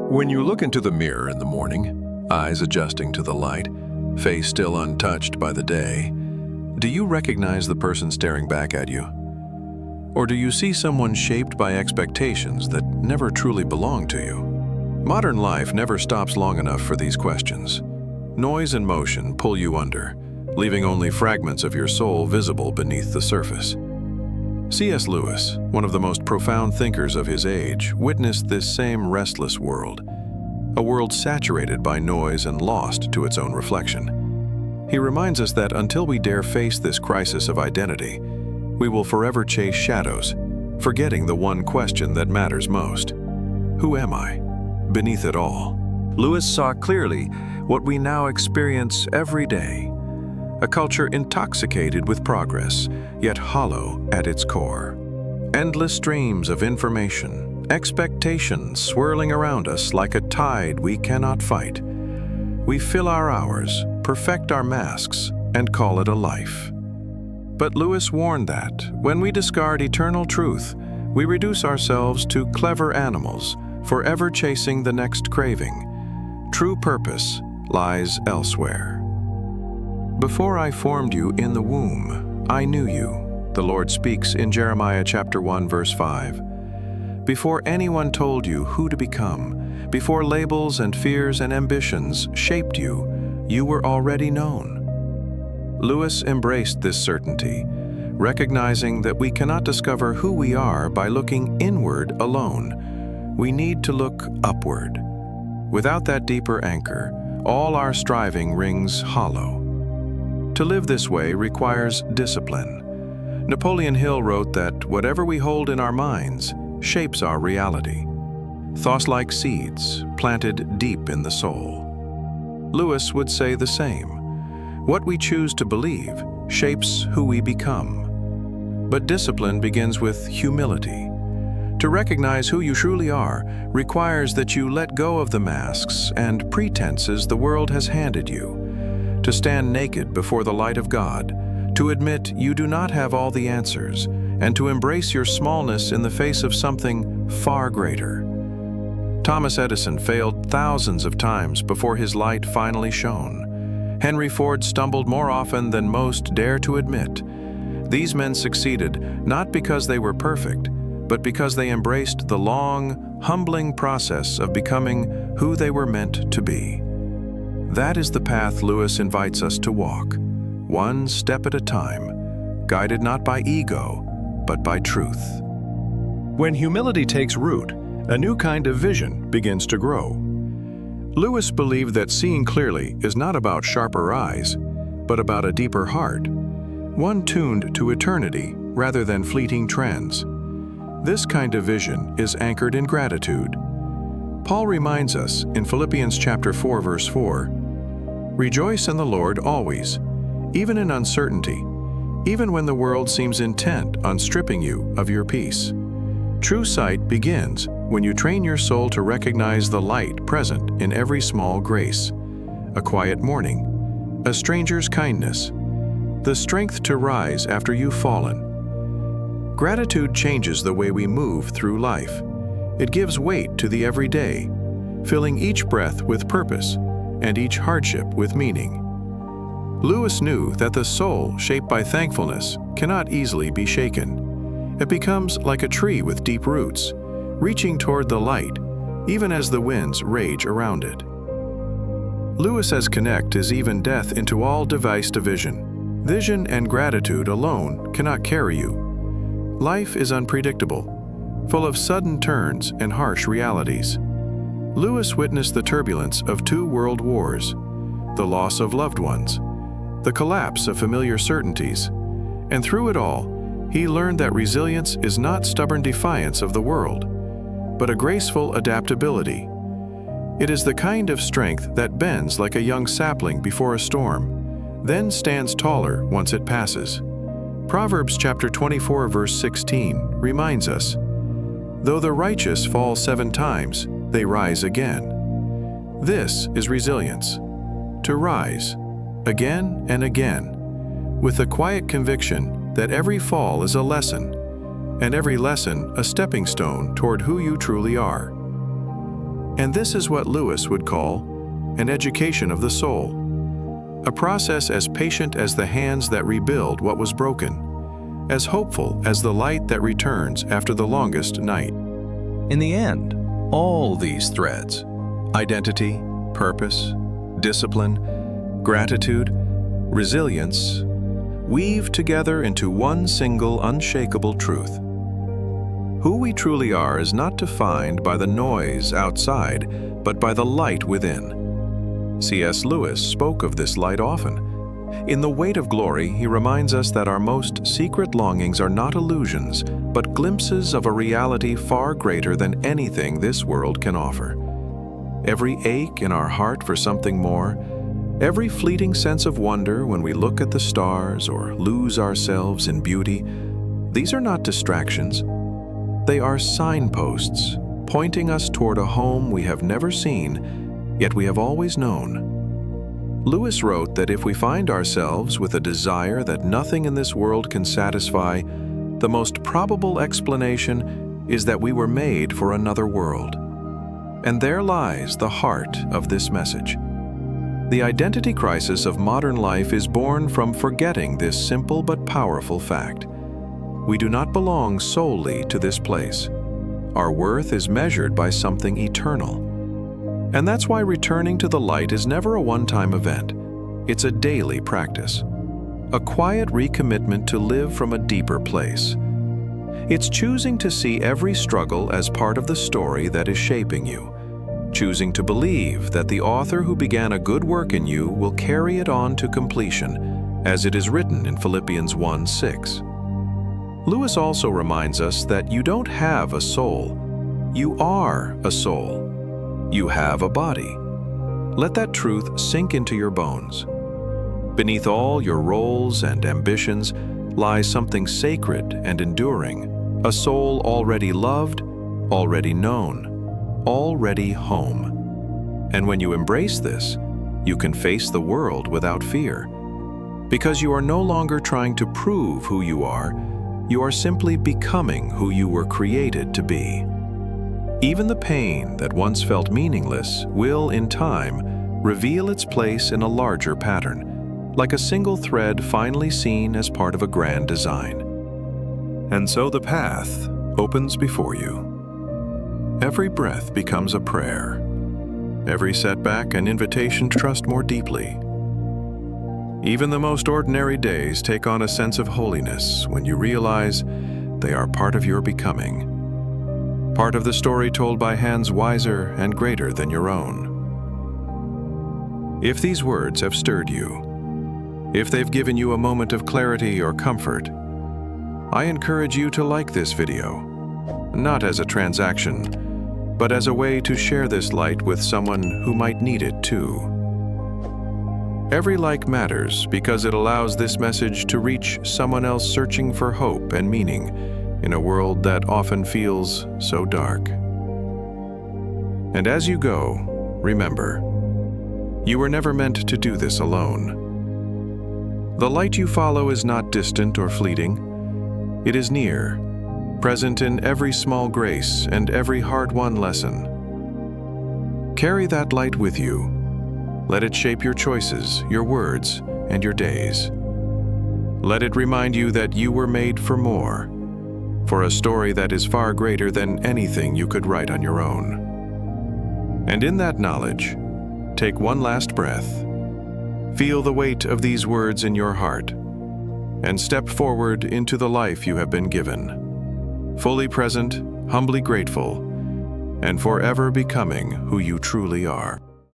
When you look into the mirror in the morning, eyes adjusting to the light, face still untouched by the day, do you recognize the person staring back at you? Or do you see someone shaped by expectations that never truly belong to you? Modern life never stops long enough for these questions. Noise and motion pull you under, leaving only fragments of your soul visible beneath the surface. C.S. Lewis, one of the most profound thinkers of his age, witnessed this same restless world, a world saturated by noise and lost to its own reflection. He reminds us that until we dare face this crisis of identity, we will forever chase shadows, forgetting the one question that matters most. Who am I, beneath it all? Lewis saw clearly what we now experience every day. A culture intoxicated with progress, yet hollow at its core. Endless streams of information, expectations swirling around us like a tide we cannot fight. We fill our hours, perfect our masks, and call it a life. But Lewis warned that, when we discard eternal truth, we reduce ourselves to clever animals, forever chasing the next craving. True purpose lies elsewhere. Before I formed you in the womb, I knew you, the Lord speaks in Jeremiah chapter 1, verse 5. Before anyone told you who to become, before labels and fears and ambitions shaped you, you were already known. Lewis embraced this certainty, recognizing that we cannot discover who we are by looking inward alone. We need to look upward. Without that deeper anchor, all our striving rings hollow. To live this way requires discipline. Napoleon Hill wrote that whatever we hold in our minds shapes our reality. Thoughts like seeds planted deep in the soul. Lewis would say the same. What we choose to believe shapes who we become. But discipline begins with humility. To recognize who you truly are requires that you let go of the masks and pretenses the world has handed you. To stand naked before the light of God, to admit you do not have all the answers, and to embrace your smallness in the face of something far greater. Thomas Edison failed thousands of times before his light finally shone. Henry Ford stumbled more often than most dare to admit. These men succeeded not because they were perfect, but because they embraced the long, humbling process of becoming who they were meant to be. That is the path Lewis invites us to walk, one step at a time, guided not by ego, but by truth. When humility takes root, a new kind of vision begins to grow. Lewis believed that seeing clearly is not about sharper eyes, but about a deeper heart, one tuned to eternity rather than fleeting trends. This kind of vision is anchored in gratitude. Paul reminds us in Philippians chapter 4, verse 4, "Rejoice in the Lord always, even in uncertainty, even when the world seems intent on stripping you of your peace." True sight begins when you train your soul to recognize the light present in every small grace, a quiet morning, a stranger's kindness, the strength to rise after you've fallen. Gratitude changes the way we move through life. It gives weight to the everyday, filling each breath with purpose and each hardship with meaning. Lewis knew that the soul shaped by thankfulness cannot easily be shaken. It becomes like a tree with deep roots, reaching toward the light, even as the winds rage around it. Lewis says connect is even death into all device division. Vision and gratitude alone cannot carry you. Life is unpredictable, full of sudden turns and harsh realities. Lewis witnessed the turbulence of 2 world wars, the loss of loved ones, the collapse of familiar certainties, and through it all, he learned that resilience is not stubborn defiance of the world, but a graceful adaptability. It is the kind of strength that bends like a young sapling before a storm, then stands taller once it passes. Proverbs chapter 24, verse 16 reminds us, "Though the righteous fall 7 times, they rise again." This is resilience, to rise again and again, with the quiet conviction that every fall is a lesson, and every lesson a stepping stone toward who you truly are. And this is what Lewis would call an education of the soul, a process as patient as the hands that rebuild what was broken, as hopeful as the light that returns after the longest night. In the end, all these threads, identity, purpose, discipline, gratitude, resilience, weave together into one single unshakable truth. Who we truly are is not defined by the noise outside, but by the light within. C.S. Lewis spoke of this light often. In The Weight of Glory, he reminds us that our most secret longings are not illusions, but glimpses of a reality far greater than anything this world can offer. Every ache in our heart for something more, every fleeting sense of wonder when we look at the stars or lose ourselves in beauty, these are not distractions. They are signposts, pointing us toward a home we have never seen, yet we have always known. Lewis wrote that if we find ourselves with a desire that nothing in this world can satisfy, the most probable explanation is that we were made for another world. And there lies the heart of this message. The identity crisis of modern life is born from forgetting this simple but powerful fact. We do not belong solely to this place. Our worth is measured by something eternal. And that's why returning to the light is never a one-time event. It's a daily practice, a quiet recommitment to live from a deeper place. It's choosing to see every struggle as part of the story that is shaping you, choosing to believe that the author who began a good work in you will carry it on to completion, as it is written in Philippians 1:6. Lewis also reminds us that you don't have a soul. You are a soul. You have a body. Let that truth sink into your bones. Beneath all your roles and ambitions lies something sacred and enduring, a soul already loved, already known, already home. And when you embrace this, you can face the world without fear. Because you are no longer trying to prove who you are simply becoming who you were created to be. Even the pain that once felt meaningless will, in time, reveal its place in a larger pattern, like a single thread finally seen as part of a grand design. And so the path opens before you. Every breath becomes a prayer. Every setback an invitation to trust more deeply. Even the most ordinary days take on a sense of holiness when you realize they are part of your becoming, part of the story told by hands wiser and greater than your own. If these words have stirred you, if they've given you a moment of clarity or comfort, I encourage you to like this video, not as a transaction, but as a way to share this light with someone who might need it too. Every like matters because it allows this message to reach someone else searching for hope and meaning in a world that often feels so dark. And as you go, remember, you were never meant to do this alone. The light you follow is not distant or fleeting. It is near, present in every small grace and every hard-won lesson. Carry that light with you. Let it shape your choices, your words, and your days. Let it remind you that you were made for more, for a story that is far greater than anything you could write on your own. And in that knowledge, take one last breath. Feel the weight of these words in your heart, and step forward into the life you have been given, fully present, humbly grateful, and forever becoming who you truly are.